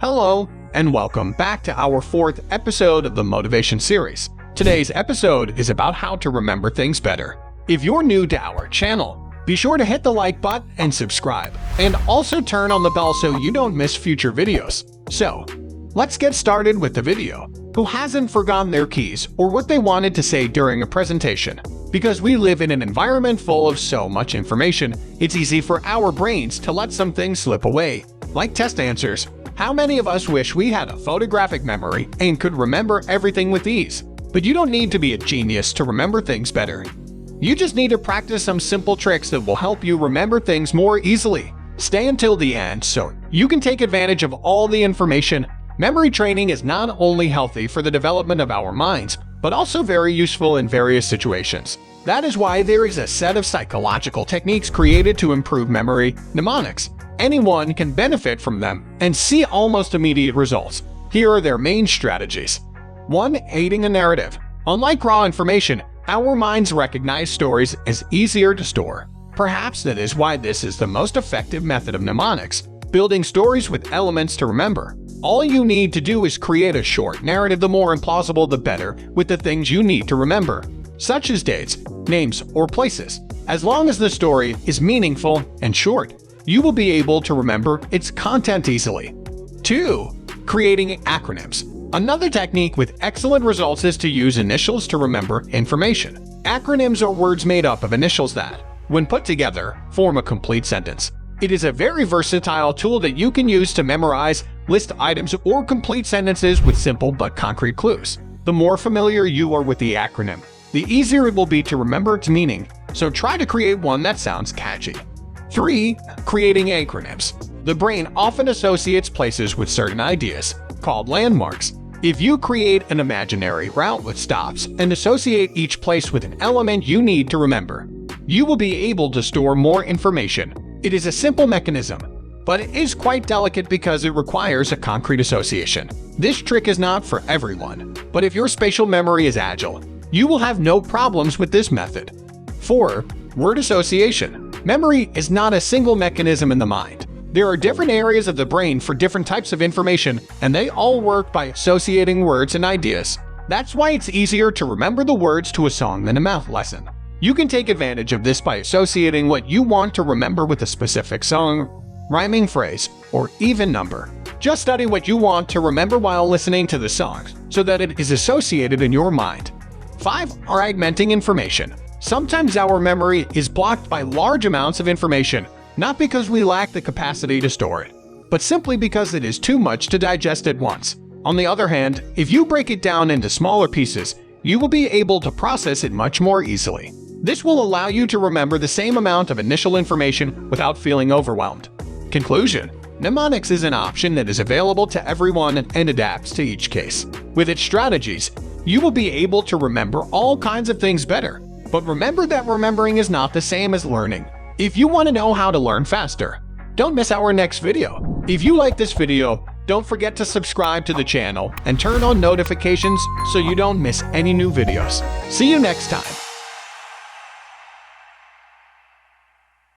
Hello, and welcome back to our fourth episode of the Motivation series. Today's episode is about how to remember things better. If you're new to our channel, be sure to hit the like button and subscribe, and also turn on the bell so you don't miss future videos. So, let's get started with the video. Who hasn't forgotten their keys or what they wanted to say during a presentation? Because we live in an environment full of so much information, it's easy for our brains to let some things slip away, like test answers. How many of us wish we had a photographic memory and could remember everything with ease? But you don't need to be a genius to remember things better. You just need to practice some simple tricks that will help you remember things more easily. Stay until the end so you can take advantage of all the information. Memory training is not only healthy for the development of our minds, but also very useful in various situations. That is why there is a set of psychological techniques created to improve memory, mnemonics. Anyone can benefit from them and see almost immediate results. Here are their main strategies. 1. Aiding a narrative. Unlike raw information, our minds recognize stories as easier to store. Perhaps that is why this is the most effective method of mnemonics, building stories with elements to remember. All you need to do is create a short narrative, the more implausible the better, with the things you need to remember, such as dates, names, or places. As long as the story is meaningful and short, you will be able to remember its content easily. 2. Creating acronyms. Another technique with excellent results is to use initials to remember information. Acronyms are words made up of initials that, when put together, form a complete sentence. It is a very versatile tool that you can use to memorize, list items, or complete sentences with simple but concrete clues. The more familiar you are with the acronym, the easier it will be to remember its meaning, so try to create one that sounds catchy. 3. Creating acronyms. The brain often associates places with certain ideas, called landmarks. If you create an imaginary route with stops and associate each place with an element you need to remember, you will be able to store more information. It is a simple mechanism, but it is quite delicate because it requires a concrete association. This trick is not for everyone, but if your spatial memory is agile, you will have no problems with this method. 4. Word association. Memory is not a single mechanism in the mind. There are different areas of the brain for different types of information, and they all work by associating words and ideas. That's why it's easier to remember the words to a song than a math lesson. You can take advantage of this by associating what you want to remember with a specific song, rhyming phrase, or even number. Just study what you want to remember while listening to the song so that it is associated in your mind. 5. Fragmenting information. Sometimes our memory is blocked by large amounts of information, not because we lack the capacity to store it, but simply because it is too much to digest at once. On the other hand, if you break it down into smaller pieces, you will be able to process it much more easily. This will allow you to remember the same amount of initial information without feeling overwhelmed. Conclusion. Mnemonics is an option that is available to everyone and adapts to each case. With its strategies, you will be able to remember all kinds of things better. But remember that remembering is not the same as learning. If you want to know how to learn faster, don't miss our next video. If you like this video, don't forget to subscribe to the channel and turn on notifications so you don't miss any new videos. See you next time.